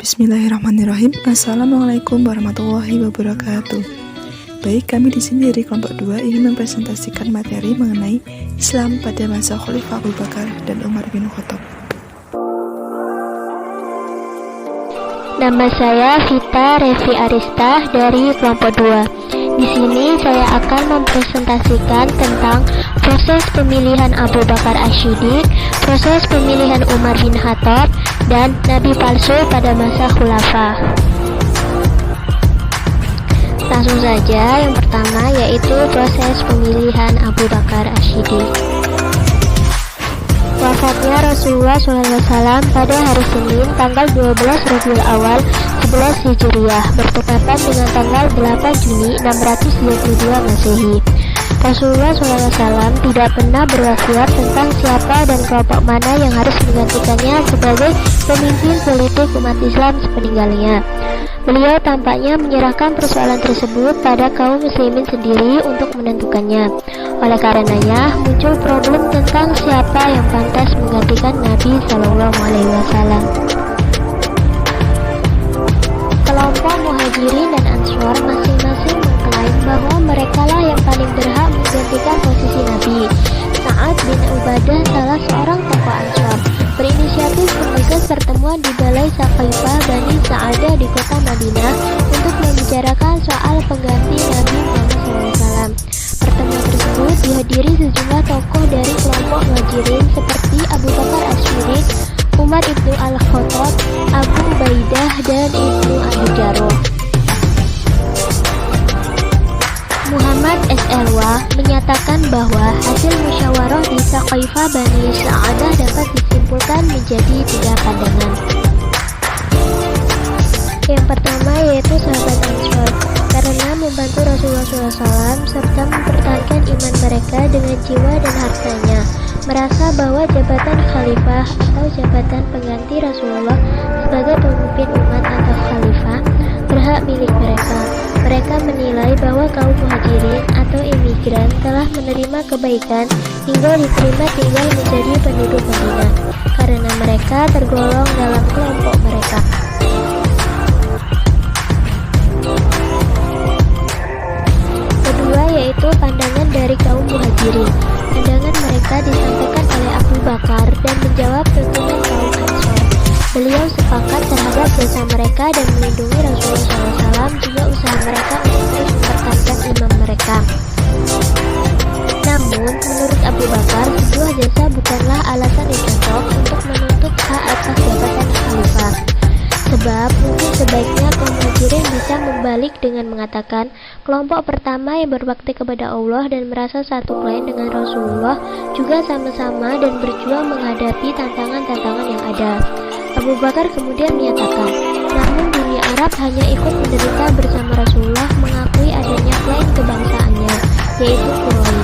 Bismillahirrahmanirrahim. Assalamualaikum warahmatullahi wabarakatuh. Baik, kami di sini dari kelompok 2 ingin mempresentasikan materi mengenai Islam pada masa Khalifah Abu Bakar dan Umar bin Khattab. Nama saya Vita Revi Arista dari kelompok 2. Di sini saya akan mempresentasikan tentang proses pemilihan Abu Bakar Asy-Syiddiq, proses pemilihan Umar bin Khattab, dan nabi palsu pada masa khulafah. Langsung saja, yang pertama yaitu proses pemilihan Abu Bakar Asy-Syiddiq. Wafatnya Rasulullah SAW pada hari Senin tanggal 12 Rabiul Awal 11 Hijriah bertepatan dengan tanggal 8 Juni 622 Masehi. Rasulullah SAW tidak pernah berwasiat tentang siapa dan kelompok mana yang harus menggantikannya sebagai pemimpin politik umat Islam sepeninggalnya. Beliau tampaknya menyerahkan persoalan tersebut pada kaum muslimin sendiri untuk menentukannya. Oleh karenanya, muncul problem tentang siapa yang pantas menggantikan Nabi SAW. Kelompok Muhajirin dan Ansor masing-masing mengklaim bahwa merekalah yang paling berhak menggantikan posisi Nabi. Sa'ad bin Ubadah, salah seorang tokoh Ansor, berinisiatif menggagas pertemuan di Balai Saqifah Bani Sa'adah di kota Madinah untuk membicarakan soal pengganti Nabi Muhammad SAW. Pertemuan tersebut dihadiri sejumlah tokoh dari kelompok Muhajirin seperti Abu Bakar Asy-Syiddiq, Umar ibnu Al-Khattab, Abu Ubaidah, dan Ibnu Abi Jarrah. Muhammad S.L.W. menyatakan bahwa hasil musyawarah di Saqifah Bani Sa'adah dapat disimpulkan menjadi 3 pandangan. Yang pertama yaitu sahabat Ansor, karena membantu Rasulullah SAW serta mempertahankan iman mereka dengan jiwa dan hartanya, merasa bahwa jabatan khalifah atau jabatan pengganti Rasulullah sebagai pemimpin umat atau khalifah berhak milik mereka. Mereka menilai bahwa kaum muhajirin atau imigran telah menerima kebaikan hingga diterima tinggal menjadi penduduk Madinah, karena mereka tergolong dalam kelompok mereka. Kedua yaitu pandangan dari kaum muhajirin. Pandangan mereka disampaikan oleh Abu Bakar dan menjawab tuntutan kaum Ansor. Beliau sepakat terhadap jasa mereka dan melindungi Rasulullah SAW juga usaha mereka untuk terus mempertahankan imam mereka. Namun, menurut Abu Bakar, sebuah jasa bukanlah alasan yang cocok untuk menuntut hak atas jabatan khalifah. Sebab mungkin sebaiknya kaum muhajirin bisa membalik dengan mengatakan, kelompok pertama yang berbakti kepada Allah dan merasa satu klien dengan Rasulullah juga sama-sama dan berjuang menghadapi tantangan-tantangan yang ada. Abu Bakar kemudian menyatakan, namun dunia Arab hanya ikut menderita bersama Rasulullah mengakui adanya klaim kebangsaannya, yaitu Quraisy.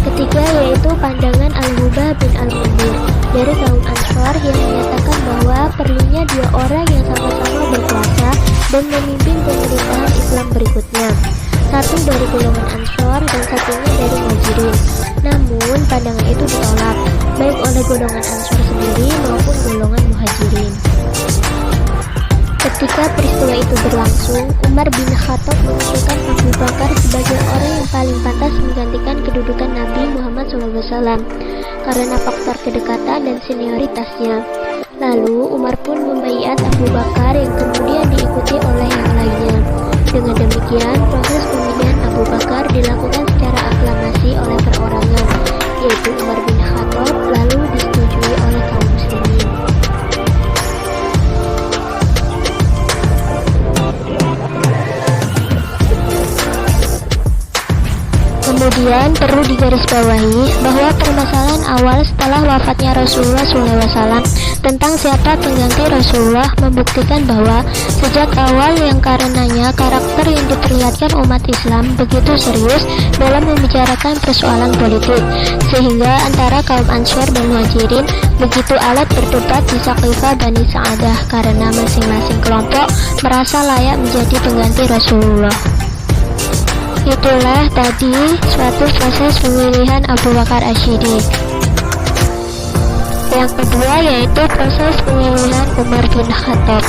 Ketiga yaitu pandangan Al-Hubab bin Al-Mundir dari kaum Ansor yang menyatakan bahwa perlunya 2 orang yang sama-sama berkuasa dan memimpin pemerintahan Islam berikutnya, satu dari golongan Ansor dan satunya dari Muhajirin. Namun pandangan itu ditolak baik oleh golongan Ansor sendiri maupun golongan Muhajirin. Ketika peristiwa itu berlangsung, Umar bin Khattab mengusulkan Abu Bakar sebagai orang yang paling pantas menggantikan kedudukan Nabi Muhammad SAW karena faktor kedekatan dan senioritasnya. Lalu Umar pun membaiat Abu Bakar yang kemudian diikuti oleh yang lainnya. Dengan demikian, proses pemilihan Abu Bakar dilakukan secara aklamasi oleh perorangan, yaitu Umar bin Khattab, lalu disetujui oleh kaum muslimin. Kemudian perlu digarisbawahi bahwa permasalahan awal setelah wafatnya Rasulullah SAW tentang siapa pengganti Rasulullah membuktikan bahwa sejak awal yang karenanya karakter yang diperlihatkan umat Islam begitu serius dalam membicarakan persoalan politik, sehingga antara kaum Ansor dan Muhajirin begitu alat berdebat di Saqifah Bani Sa'adah karena masing-masing kelompok merasa layak menjadi pengganti Rasulullah. Itulah tadi suatu proses pemilihan Abu Bakar Asy-Syiddiq. Yang kedua yaitu proses pemilihan Umar bin Khattab.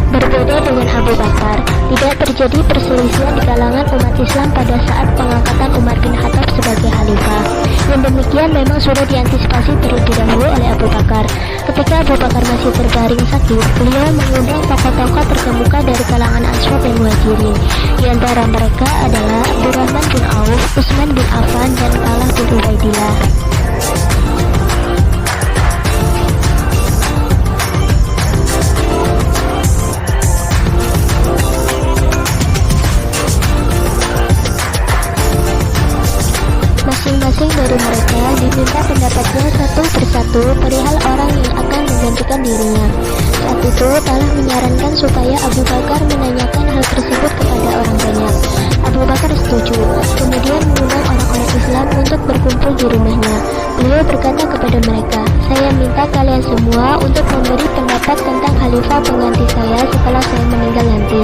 Berbeda dengan Abu Bakar, tidak terjadi perselisihan di kalangan umat Islam pada saat pengangkatan Umar bin Khattab sebagai khalifah. Yang demikian memang sudah diantisipasi terlebih dahulu oleh Abu Bakar. Ketika Abu Bakar masih terbaring sakit, beliau mengundang tokoh-tokoh terkemuka dari kalangan Ansar dan Muhajirin. Di antara mereka adalah Abdurrahman bin Auf, Utsman bin Affan, dan Talha bin Ubaidillah. Masing-masing dari mereka diminta pendapatnya satu persatu perihal orang yang akan menggantikan dirinya. Saat itu Talha menyarankan supaya Abu Bakar menanyakan hal tersebut kepada orang banyak. Abu Bakar setuju, kemudian mengundang orang-orang Islam untuk berkumpul di rumahnya. Beliau berkata kepada mereka, "Saya minta kalian semua untuk memberi pendapat tentang khalifah pengganti saya setelah saya meninggal nanti.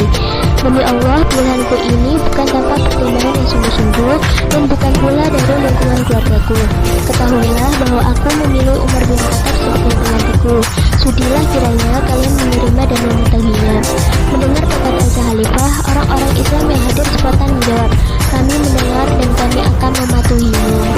Demi Allah, pilihanku ini bukan tanpa pertimbangan yang sungguh-sungguh dan bukan pula dari lingkungan keluargaku. Ketahuilah bahwa aku memilih Umar bin Khattab sebagai penggantiku. Sudilah kiranya kalian menerima dan mengetahuinya." Mendengar perkataan khalifah, orang-orang Islam yang hadir spontan menjawab, "Kami mendengar dan kami akan mematuhinya."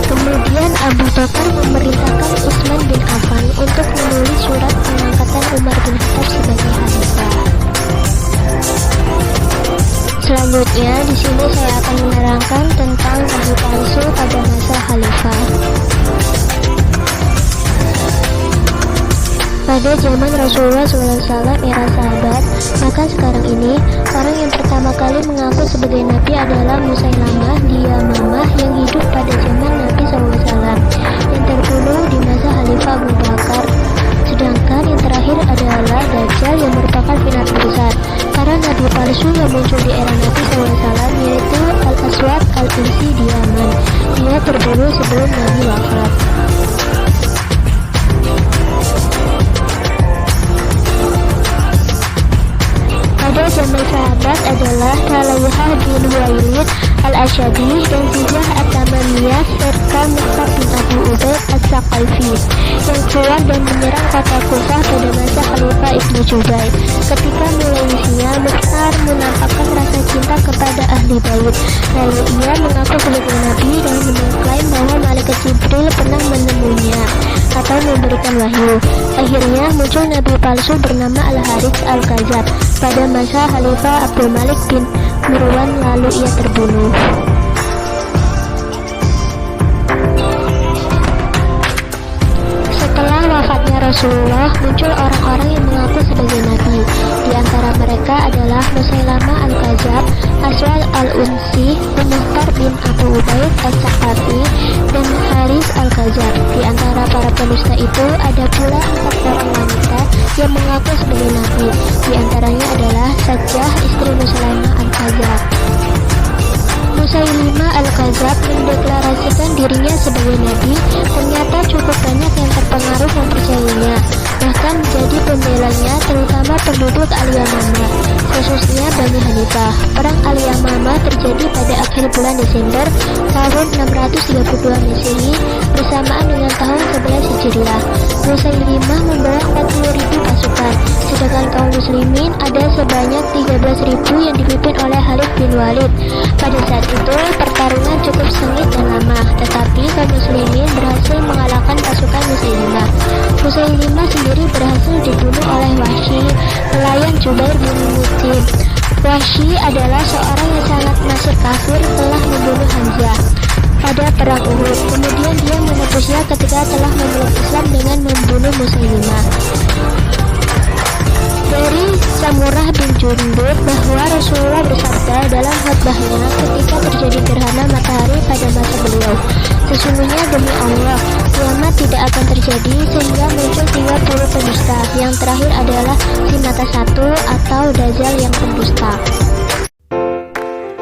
Kemudian Abu Bakar memerintahkan Utsman bin Affan untuk menulis surat pengangkatan Umar bin Khattab sebagai khalifah. Selanjutnya, di sini saya akan menerangkan tentang nabi palsu pada masa khalifah. Pada zaman Rasulullah SAW era sahabat, maka sekarang ini orang yang pertama kali mengaku sebagai nabi adalah Musailamah di Yamamah yang hidup pada zaman Nabi SAW, yang terbunuh di masa Khalifah Abu Bakar. Sedangkan yang terakhir adalah Dajjal yang merupakan fitnah besar. Para nabi palsu yang muncul di era Nabi SAW yaitu Al-Aswad Al-Unsi di Yaman. Dia terbunuh sebelum Nabi wafat. Pada zaman sahabat adalah Talayhah bin Huwailid Al-Asyadi dan Ziyah At-Tamaniyah serta Mukhtar bin Abu Ubaid As-Saqaifi yang keluar dan menyerang kota Kufah pada masa Khalifah Ibnu Jubair. Ketika mulai usia, Mukhtar menampakkan rasa cinta kepada ahli bait. Lalu ia mengaku sebagai nabi dan mengklaim bahwa malaikat Jibril pernah menemuinya atau memberikan wahyu. Akhirnya muncul nabi palsu bernama Al-Harits Al-Kadzab pada masa Khalifah Abdul Malik bin Marwan, lalu ia terbunuh. Setelah wafatnya Rasulullah, muncul orang-orang yang mengaku sebagai nabi. Di antara mereka adalah Musailamah Al-Kadzab, Aswad Al-Unsi, Mukhtar bin Abu Ubaid As-Saqafi, dan Haris Al-Kadzab. Di antara para pendusta itu ada pula 4 orang wanita yang mengaku sebagai nabi. Di antaranya adalah Sajjah, istri Musailamah Al-Kadzab. Musailimah Al-Kadzab mendeklarasikan dirinya sebagai nabi. Ternyata cukup banyak yang terpengaruh mempercayainya, bahkan menjadi pembelanya, terutama penduduk Al-Yamamah, khususnya Bani Hanifah. Perang Al-Yamamah terjadi pada akhir bulan Desember tahun 632 Masehi bersamaan dengan tahun 11 Hijriah. Musailimah membawa 40.000 pasukan, sedangkan kaum muslimin ada sebanyak 13.000 yang dipimpin oleh Khalid bin Walid. Pada saat itu pertarungan cukup sengit dan lama, tetapi kaum muslimin berhasil mengalahkan pasukan Musailimah. Musailimah sendiri berhasil dibunuh oleh Wahsy, pelayan Jubair bin Mut'im. Wahsy adalah seorang yang sangat masyhur kafir, telah membunuh Hamzah pada perang Uhud. Kemudian dia menebusnya ketika telah memeluk Islam dengan membunuh Musailimah. Dari Samurah bin Jundub bahwa Rasulullah bersabda dalam khutbahnya ketika terjadi gerhana matahari pada masa beliau, "Sesungguhnya demi Allah, kiamat tidak akan terjadi sehingga muncul 30 pendusta. Yang terakhir adalah si mata satu atau Dajjal yang pendusta."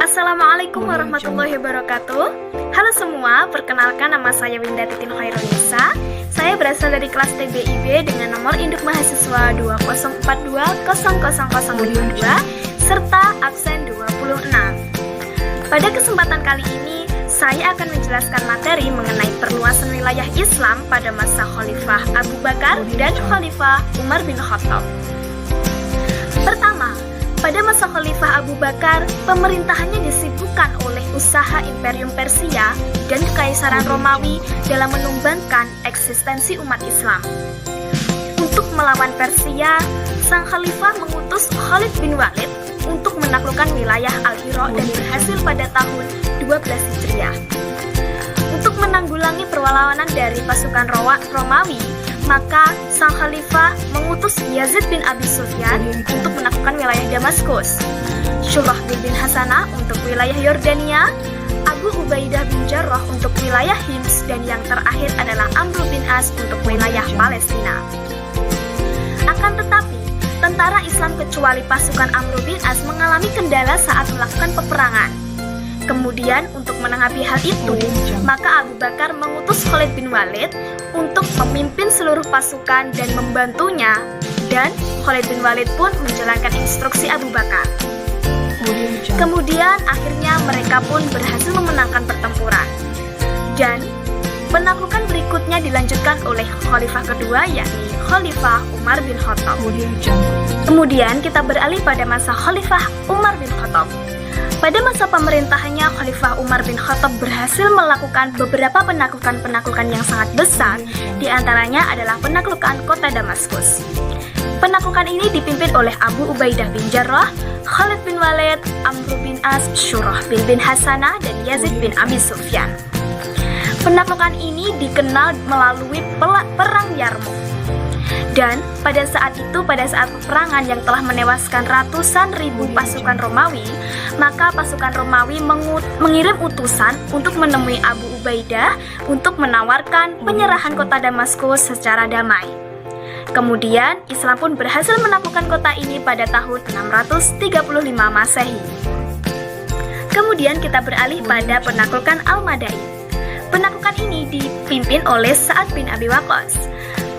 Assalamualaikum warahmatullahi wabarakatuh. Halo semua, perkenalkan nama saya Winda Titin Khairunisa. Saya berasal dari kelas TBIB dengan nomor induk mahasiswa 2042000022 serta absen 26. Pada kesempatan kali ini, saya akan menjelaskan materi mengenai perluasan wilayah Islam pada masa Khalifah Abu Bakar dan Khalifah Umar bin Khattab. Pertama, pada masa Khalifah Abu Bakar, pemerintahannya disibukkan oleh usaha Imperium Persia dan Kekaisaran Romawi dalam menumbangkan eksistensi umat Islam. Untuk melawan Persia, sang Khalifah mengutus Khalid bin Walid untuk menaklukkan wilayah Al-Hira dan berhasil pada tahun 12 Hijriah. Untuk menanggulangi perlawanan dari pasukan Romawi, maka sang Khalifah mengutus Yazid bin Abi Sufyan untuk menaklukkan wilayah Damaskus, Syurahbil bin Hasanah untuk wilayah Yordania, Abu Ubaidah bin Jarrah untuk wilayah Hims, dan yang terakhir adalah Amr bin As untuk wilayah Palestina. Akan tetapi, tentara Islam kecuali pasukan Amr bin As mengalami kendala saat melakukan peperangan. Kemudian untuk menanggapi hal itu, maka Abu Bakar mengutus Khalid bin Walid untuk memimpin seluruh pasukan dan membantunya, dan Khalid bin Walid pun menjalankan instruksi Abu Bakar. Kemudian akhirnya mereka pun berhasil memenangkan pertempuran. Dan penaklukan berikutnya dilanjutkan oleh Khalifah kedua, yakni Khalifah Umar bin Khattab. Kemudian kita beralih pada masa Khalifah Umar bin Khattab. Pada masa pemerintahannya, Khalifah Umar bin Khattab berhasil melakukan beberapa penaklukan yang sangat besar, di antaranya adalah penaklukan kota Damaskus. Penaklukan ini dipimpin oleh Abu Ubaidah bin Jarrah, Khalid bin Walid, Amr bin As, Syurahbil bin Hasanah, dan Yazid bin Abi Sufyan. Penaklukan ini dikenal melalui Perang Yarmouk. Dan pada saat peperangan yang telah menewaskan ratusan ribu pasukan Romawi, maka pasukan Romawi mengirim utusan untuk menemui Abu Ubaidah untuk menawarkan penyerahan kota Damaskus secara damai. Kemudian Islam pun berhasil menaklukkan kota ini pada tahun 635 Masehi. Kemudian kita beralih pada penaklukan Al-Madain. Penaklukan ini dipimpin oleh Sa'ad bin Abi Waqqas.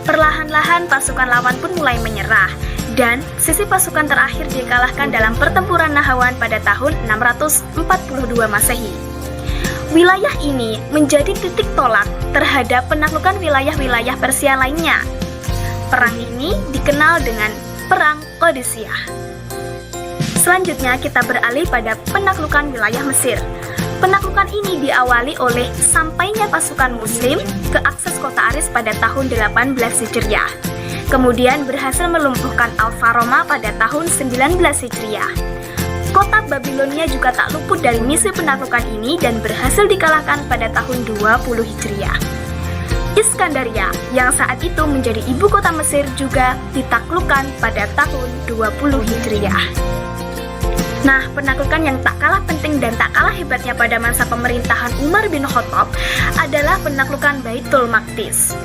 Perlahan-lahan pasukan lawan pun mulai menyerah, dan sisi pasukan terakhir dikalahkan dalam pertempuran Nahawan pada tahun 642 Masehi. Wilayah ini menjadi titik tolak terhadap penaklukan wilayah-wilayah Persia lainnya. Perang ini dikenal dengan Perang Qadisiyah. Selanjutnya kita beralih pada penaklukan wilayah Mesir. Penaklukan ini diawali oleh sampainya pasukan Muslim ke akses kota Aris pada tahun 18 Hijriah. Kemudian berhasil melumpuhkan Al-Faroma pada tahun 19 Hijriah. Kota Babilonia juga tak luput dari misi penaklukan ini dan berhasil dikalahkan pada tahun 20 Hijriah. Iskandaria, yang saat itu menjadi ibu kota Mesir, juga ditaklukkan pada tahun 20 Hijriah. Nah, penaklukan yang tak kalah penting dan tak kalah hebatnya pada masa pemerintahan Umar bin Khattab adalah penaklukan Baitul Maqdis.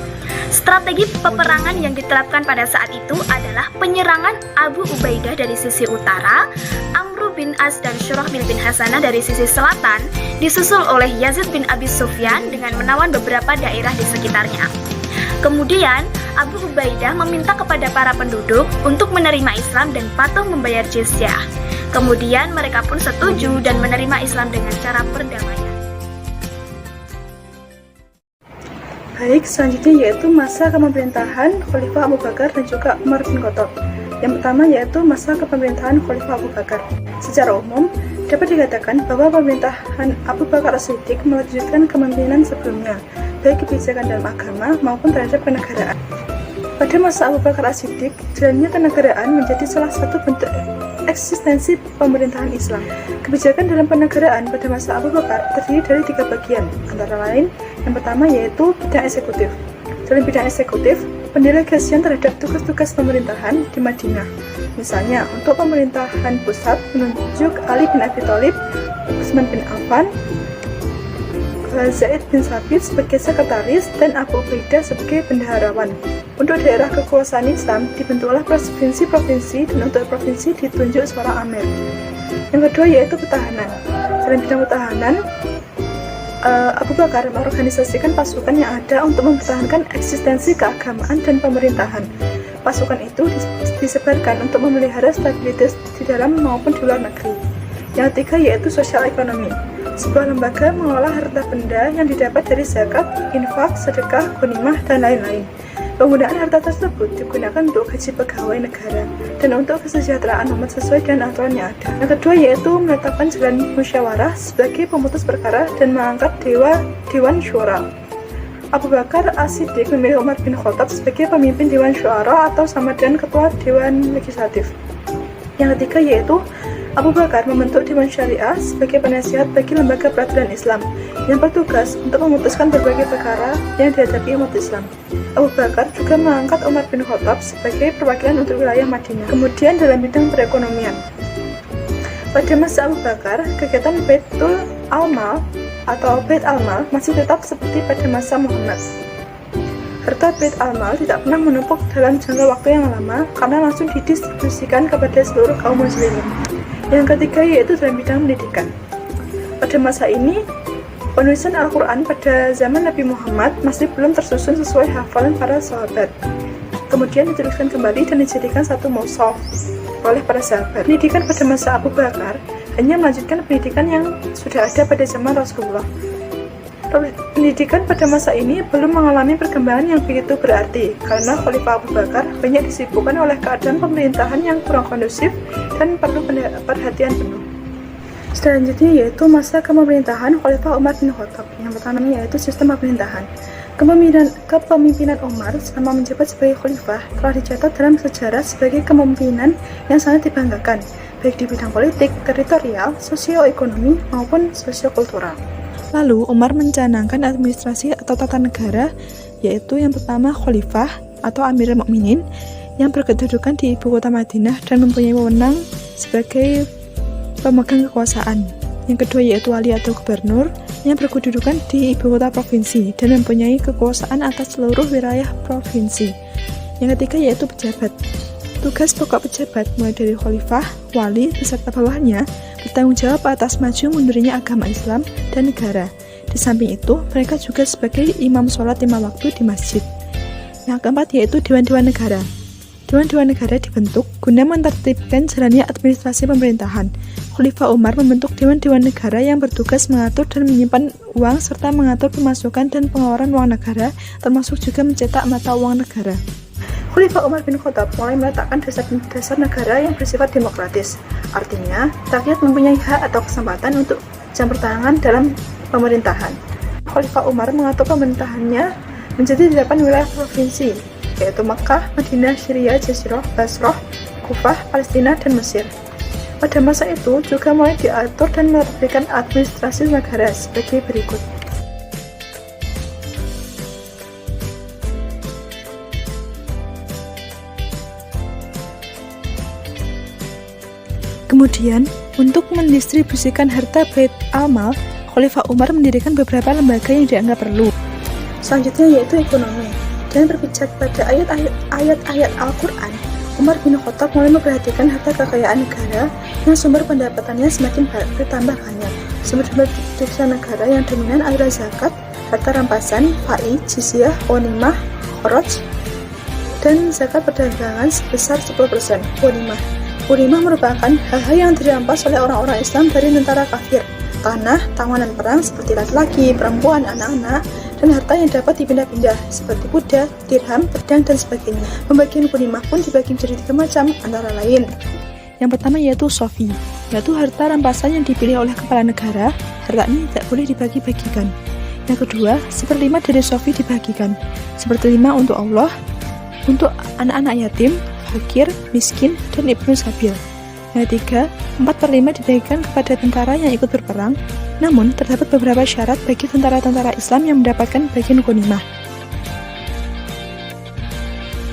Strategi peperangan yang diterapkan pada saat itu adalah penyerangan Abu Ubaidah dari sisi utara, Amr bin As dan Syurahbil bin Hasanah dari sisi selatan, disusul oleh Yazid bin Abi Sufyan dengan menawan beberapa daerah di sekitarnya. Kemudian, Abu Ubaidah meminta kepada para penduduk untuk menerima Islam dan patuh membayar jizyah. Kemudian mereka pun setuju dan menerima Islam dengan cara perdamaian. Baik, selanjutnya yaitu masa kepemerintahan Khalifah Abu Bakar dan juga Umar bin Khattab. Yang pertama yaitu masa kepemerintahan Khalifah Abu Bakar. Secara umum, dapat dikatakan bahwa pemerintahan Abu Bakar As-Siddiq melanjutkan kepemimpinan sebelumnya, baik kebijakan dalam agama maupun terhadap kenegaraan. Pada masa Abu Bakar As-Siddiq, jalannya kenegaraan menjadi salah satu bentuk eksistensi pemerintahan Islam. Kebijakan dalam kenegaraan pada masa Abu Bakar terdiri dari 3 bagian, antara lain yang pertama yaitu bidang eksekutif. Dalam bidang eksekutif, pendelegasian terhadap tugas-tugas pemerintahan di Madinah. Misalnya, untuk pemerintahan pusat menunjuk Ali bin Abi Thalib, Utsman bin Affan, Zaid bin Sabit sebagai sekretaris, dan Abu Ubaidah sebagai bendaharawan. Untuk daerah kekuasaan Islam dibentuklah provinsi-provinsi, dan untuk provinsi ditunjuk seorang amir. Yang kedua yaitu pertahanan. Dalam bidang pertahanan, Abu Bakar mengorganisasikan pasukan yang ada untuk mempertahankan eksistensi keagamaan dan pemerintahan. Pasukan itu disebarkan untuk memelihara stabilitas di dalam maupun di luar negeri. Yang ketiga yaitu sosial ekonomi. Sebuah lembaga mengelola harta benda yang didapat dari zakat, infak, sedekah, ghanimah, dan lain-lain. Penggunaan harta tersebut digunakan untuk gaji pegawai negara dan untuk kesejahteraan umat sesuai dengan aturan yang ada. Yang kedua yaitu menetapkan jalan musyawarah sebagai pemutus perkara dan mengangkat Dewan Syura. Abu Bakar As-Siddiq memilih Umar bin Khattab sebagai pemimpin Dewan Syuara atau sama dengan ketua Dewan Legislatif. Yang ketiga yaitu Abu Bakar membentuk Dewan Syariah sebagai penasihat bagi lembaga peradilan Islam yang bertugas untuk memutuskan berbagai perkara yang dihadapi umat Islam. Abu Bakar juga mengangkat Umar bin Khattab sebagai perwakilan untuk wilayah Madinah. Kemudian dalam bidang perekonomian, pada masa Abu Bakar, kegiatan Baitul Al-Mal atau Bait Al-Mal masih tetap seperti pada masa Muhammad. Harta Bait Al-Mal tidak pernah menumpuk dalam jangka waktu yang lama karena langsung didistribusikan kepada seluruh kaum muslimin. Yang ketiga yaitu dalam bidang pendidikan. Pada masa ini, penulisan Al-Quran pada zaman Nabi Muhammad masih belum tersusun sesuai hafalan para sahabat. Kemudian dituliskan kembali dan dijadikan satu mushaf oleh para sahabat. Pendidikan pada masa Abu Bakar hanya melanjutkan pendidikan yang sudah ada pada zaman Rasulullah. Pendidikan pada masa ini belum mengalami perkembangan yang begitu berarti karena Khalifah Abu Bakar banyak disibukkan oleh keadaan pemerintahan yang kurang kondusif dan perlu perhatian penuh. Selanjutnya yaitu masa kepemerintahan Khalifah Umar bin Khattab. Yang pertama yaitu sistem pemerintahan. Kepemimpinan Umar selama menjabat sebagai khalifah telah dicatat dalam sejarah sebagai kepemimpinan yang sangat dibanggakan, baik di bidang politik, teritorial, sosioekonomi, maupun sosiokultural. Lalu, Umar mencanangkan administrasi atau tata negara, yaitu yang pertama khalifah atau Amirul Mukminin yang berkedudukan di ibu kota Madinah dan mempunyai wewenang sebagai pemegang kekuasaan. Yang kedua yaitu wali atau gubernur yang berkedudukan di ibu kota provinsi dan mempunyai kekuasaan atas seluruh wilayah provinsi. Yang ketiga yaitu pejabat. Tugas pokok pejabat mulai dari khalifah, wali, beserta bawahnya bertanggung jawab atas maju mundurnya agama Islam dan negara. Di samping itu, mereka juga sebagai imam sholat 5 waktu di masjid. Yang keempat yaitu Dewan-Dewan Negara. Dewan-Dewan Negara dibentuk guna menertibkan jalannya administrasi pemerintahan. Khalifah Umar membentuk Dewan-Dewan Negara yang bertugas mengatur dan menyimpan uang serta mengatur pemasukan dan pengeluaran uang negara, termasuk juga mencetak mata uang negara. Khalifah Umar bin Khattab mulai meletakkan dasar negara yang bersifat demokratis. Artinya, rakyat mempunyai hak atau kesempatan untuk campur tangan dalam pemerintahan. Khalifah Umar mengatur pemerintahannya menjadi 8 wilayah provinsi, yaitu Makkah, Madinah, Syria, Jazirah, Basrah, Kufah, Palestina, dan Mesir. Pada masa itu juga mulai diatur dan menerbitkan administrasi negara sebagai berikut. Kemudian, untuk mendistribusikan harta Bait Al-Mal, Khalifah Umar mendirikan beberapa lembaga yang dianggap perlu. Selanjutnya yaitu ekonomi. Dan berpijak pada ayat-ayat Al-Quran, Umar bin Khattab mulai memperhatikan harta kekayaan negara yang sumber pendapatannya semakin bertambah banyak. Sumber devisa negara yang dominan adalah zakat, harta rampasan, fai, jizyah, ghanimah, kharaj, dan zakat perdagangan sebesar 10%. Ghanimah merupakan hal-hal yang dirampas oleh orang-orang Islam dari tentara kafir, tanah, tawanan perang seperti laki-laki, perempuan, anak-anak, dan harta yang dapat dipindah-pindah seperti budak, dirham, pedang, dan sebagainya. Pembagian ghanimah pun dibagi menjadi 3 macam, antara lain. Yang pertama yaitu sofi, yaitu harta rampasan yang dipilih oleh kepala negara. Harta ini tidak boleh dibagi-bagikan. Yang kedua, 1/5 dari sofi dibagikan, 1/5 untuk Allah, untuk anak-anak yatim, fakir, miskin, dan ibnu sabil. Yang ketiga, 4/5 dibagikan kepada tentara yang ikut berperang. Namun, terdapat beberapa syarat bagi tentara-tentara Islam yang mendapatkan bagian ghanimah.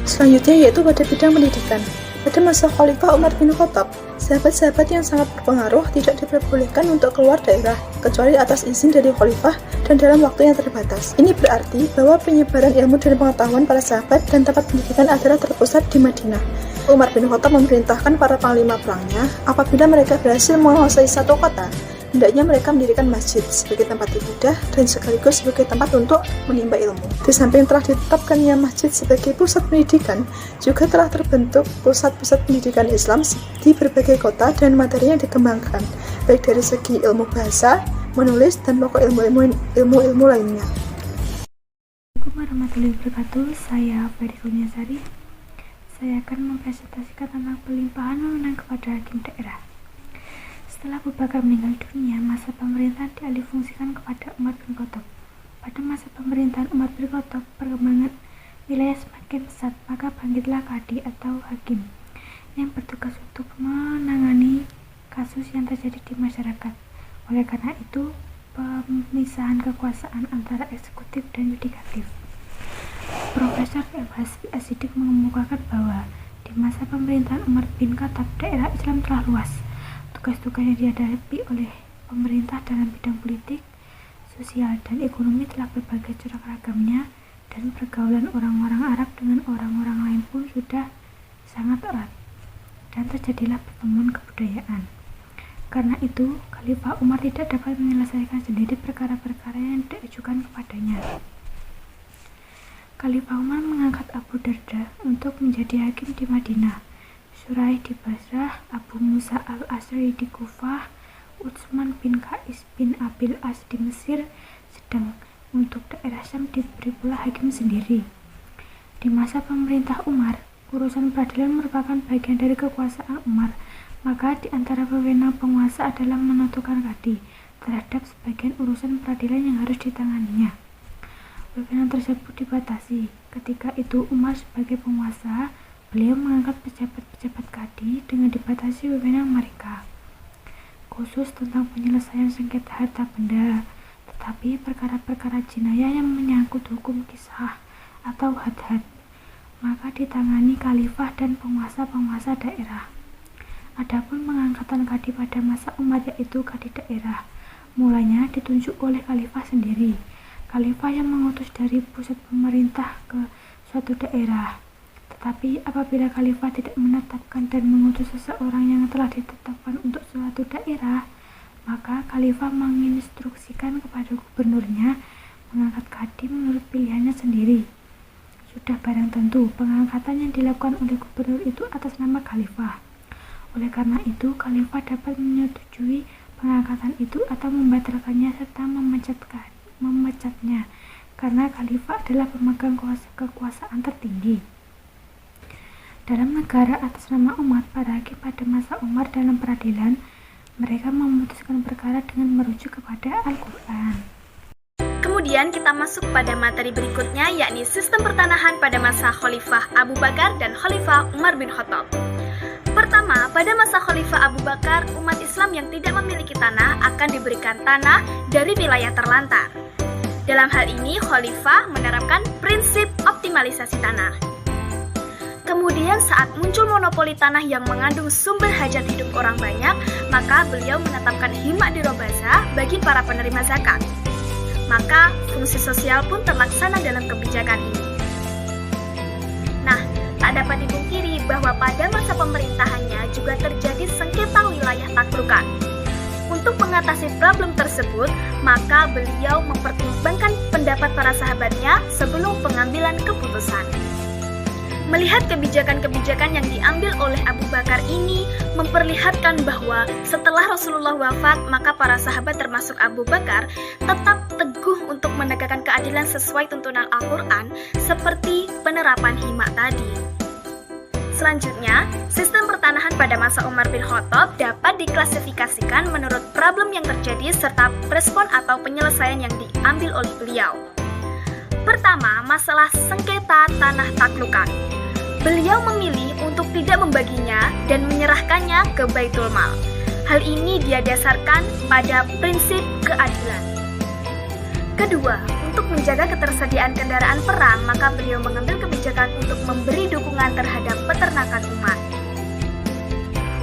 Selanjutnya yaitu pada bidang pendidikan. Pada masa Khalifah Umar bin Khattab, sahabat-sahabat yang sangat berpengaruh tidak diperbolehkan untuk keluar daerah, kecuali atas izin dari Khalifah dan dalam waktu yang terbatas. Ini berarti bahwa penyebaran ilmu dan pengetahuan para sahabat dan tempat pendidikan adalah terpusat di Madinah. Umar bin Khattab memerintahkan para panglima perangnya, apabila mereka berhasil menguasai satu kota, hendaknya mereka mendirikan masjid sebagai tempat ibadah dan sekaligus sebagai tempat untuk menimba ilmu. Di samping telah ditetapkannya masjid sebagai pusat pendidikan, juga telah terbentuk pusat-pusat pendidikan Islam di berbagai kota dan materi yang dikembangkan, baik dari segi ilmu bahasa, menulis, dan pokok ilmu-ilmu lainnya. Assalamualaikum warahmatullahi wabarakatuh. Saya Ferry Kurniasari. Saya akan mempresentasikan tentang pelimpahan wewenang kepada hakim daerah. Setelah Abu Bakar meninggal dunia, masa pemerintahan dialihfungsikan kepada Umar bin Khattab. Pada masa pemerintahan Umar bin Khattab, perkembangan wilayah semakin pesat, maka bangkitlah kadi atau hakim yang bertugas untuk menangani kasus yang terjadi di masyarakat. Oleh karena itu, pemisahan kekuasaan antara eksekutif dan yudikatif. Profesor Hasbi As-Siddiq mengemukakan bahwa di masa pemerintahan Umar bin Khattab, daerah Islam telah luas. Tugas-tugas yang dihadapi oleh pemerintah dalam bidang politik, sosial, dan ekonomi telah berbagai corak ragamnya, dan pergaulan orang-orang Arab dengan orang-orang lain pun sudah sangat erat, dan terjadilah pertemuan kebudayaan. Karena itu, Khalifah Umar tidak dapat menyelesaikan sendiri perkara-perkara yang diajukan kepadanya. Khalifah Umar mengangkat Abu Darda untuk menjadi hakim di Madinah, Syuraih di Basrah, Abu Musa al-Asy'ari di Kufah, Utsman bin Qais bin Abil As di Mesir, sedang untuk daerah Syam diberi pula hakim sendiri. Di masa pemerintah Umar, urusan peradilan merupakan bagian dari kekuasaan Umar, maka di antara wewenang penguasa adalah menentukan kadi terhadap sebagian urusan peradilan yang harus ditanganinya. Wewenang tersebut dibatasi. Ketika itu Umar sebagai penguasa, beliau mengangkat pejabat-pejabat kadi dengan dibatasi wewenang mereka, khusus tentang penyelesaian sengketa harta benda, tetapi perkara-perkara jinayah yang menyangkut hukum kisah atau had-had, maka ditangani khalifah dan penguasa-penguasa daerah. Adapun pengangkatan kadi pada masa Umar, yaitu kadi daerah, mulanya ditunjuk oleh khalifah sendiri. Khalifah yang mengutus dari pusat pemerintah ke suatu daerah. Tetapi apabila khalifah tidak menetapkan dan mengutus seseorang yang telah ditetapkan untuk suatu daerah, maka khalifah menginstruksikan kepada gubernurnya mengangkat kadi menurut pilihannya sendiri. Sudah barang tentu pengangkatan yang dilakukan oleh gubernur itu atas nama khalifah. Oleh karena itu, khalifah dapat menyetujui pengangkatan itu atau membatalkannya serta memecatnya, karena khalifah adalah pemegang kekuasaan tertinggi. Dalam negara atas nama umat, para hakim pada masa Umar dalam peradilan, mereka memutuskan perkara dengan merujuk kepada Al-Quran. Kemudian kita masuk pada materi berikutnya, yakni sistem pertanahan pada masa Khalifah Abu Bakar dan Khalifah Umar bin Khattab. Pertama, pada masa Khalifah Abu Bakar, umat Islam yang tidak memiliki tanah akan diberikan tanah dari wilayah terlantar. Dalam hal ini, Khalifah menerapkan prinsip optimalisasi tanah. Kemudian saat muncul monopoli tanah yang mengandung sumber hajat hidup orang banyak, maka beliau menetapkan hima dirobasa bagi para penerima zakat. Maka fungsi sosial pun terlaksana dalam kebijakan ini. Nah, tak dapat dipungkiri bahwa pada masa pemerintahannya juga terjadi sengketa wilayah taklukan. Untuk mengatasi problem tersebut, maka beliau mempertimbangkan pendapat para sahabatnya sebelum pengambilan keputusan. Melihat kebijakan-kebijakan yang diambil oleh Abu Bakar ini memperlihatkan bahwa setelah Rasulullah wafat, maka para sahabat termasuk Abu Bakar tetap teguh untuk menegakkan keadilan sesuai tuntunan Al-Quran seperti penerapan hima tadi. Selanjutnya, sistem pertanahan pada masa Umar bin Khattab dapat diklasifikasikan menurut problem yang terjadi serta respon atau penyelesaian yang diambil oleh beliau. Pertama, masalah sengketa tanah taklukan. Beliau memilih untuk tidak membaginya dan menyerahkannya ke Baitul Mal. Hal ini dia dasarkan pada prinsip keadilan. Kedua, untuk menjaga ketersediaan kendaraan perang, maka beliau mengambil kebijakan untuk memberi dukungan terhadap peternakan umat.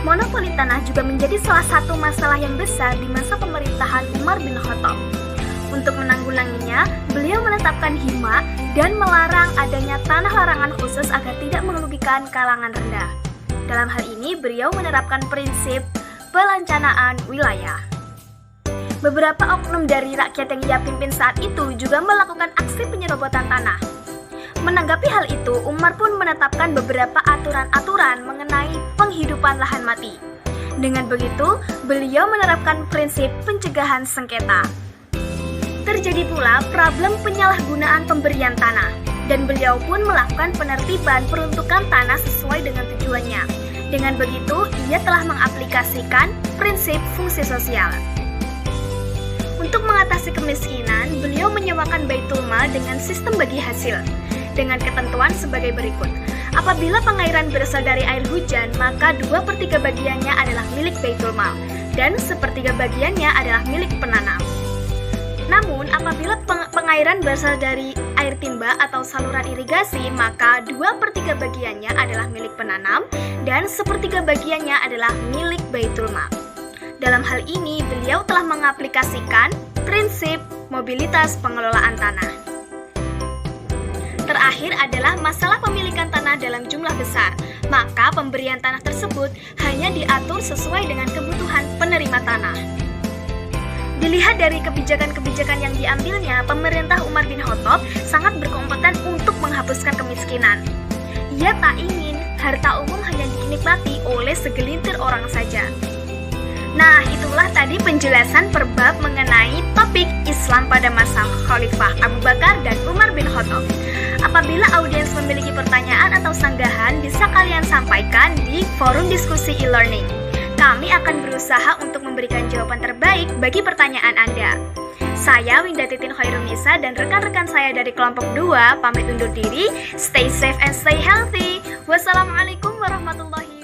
Monopoli tanah juga menjadi salah satu masalah yang besar di masa pemerintahan Umar bin Khattab. Untuk menanggulanginya, beliau menetapkan hima dan melarang adanya tanah larangan khusus agar tidak merugikan kalangan rendah. Dalam hal ini, beliau menerapkan prinsip perencanaan wilayah. Beberapa oknum dari rakyat yang ia pimpin saat itu juga melakukan aksi penyerobotan tanah. Menanggapi hal itu, Umar pun menetapkan beberapa aturan-aturan mengenai penghidupan lahan mati. Dengan begitu, beliau menerapkan prinsip pencegahan sengketa. Terjadi pula problem penyalahgunaan pemberian tanah, dan beliau pun melakukan penertiban peruntukan tanah sesuai dengan tujuannya. Dengan begitu, ia telah mengaplikasikan prinsip fungsi sosial. Untuk mengatasi kemiskinan, beliau menyewakan Baitul Mal dengan sistem bagi hasil, dengan ketentuan sebagai berikut. Apabila pengairan berasal dari air hujan, maka 2/3 bagiannya adalah milik Baitul Mal, dan 1/3 bagiannya adalah milik penanam. Namun, apabila pengairan berasal dari air timba atau saluran irigasi, maka 2/3 bagiannya adalah milik penanam, dan 1/3 bagiannya adalah milik Baitul Mal. Dalam hal ini, beliau telah mengaplikasikan prinsip mobilitas pengelolaan tanah. Terakhir adalah masalah pemilikan tanah dalam jumlah besar, maka pemberian tanah tersebut hanya diatur sesuai dengan kebutuhan penerima tanah. Dilihat dari kebijakan-kebijakan yang diambilnya, pemerintah Umar bin Khattab sangat berkompeten untuk menghapuskan kemiskinan. Ia tak ingin harta umum hanya dinikmati oleh segelintir orang saja. Nah, itulah tadi penjelasan perbab mengenai topik Islam pada masa Khalifah Abu Bakar dan Umar bin Khattab. Apabila audiens memiliki pertanyaan atau sanggahan, bisa kalian sampaikan di forum diskusi e-learning. Kami akan berusaha untuk memberikan jawaban terbaik bagi pertanyaan Anda. Saya Winda Titin Khairunisa dan rekan-rekan saya dari kelompok 2 pamit undur diri. Stay safe and stay healthy. Wassalamualaikum warahmatullahi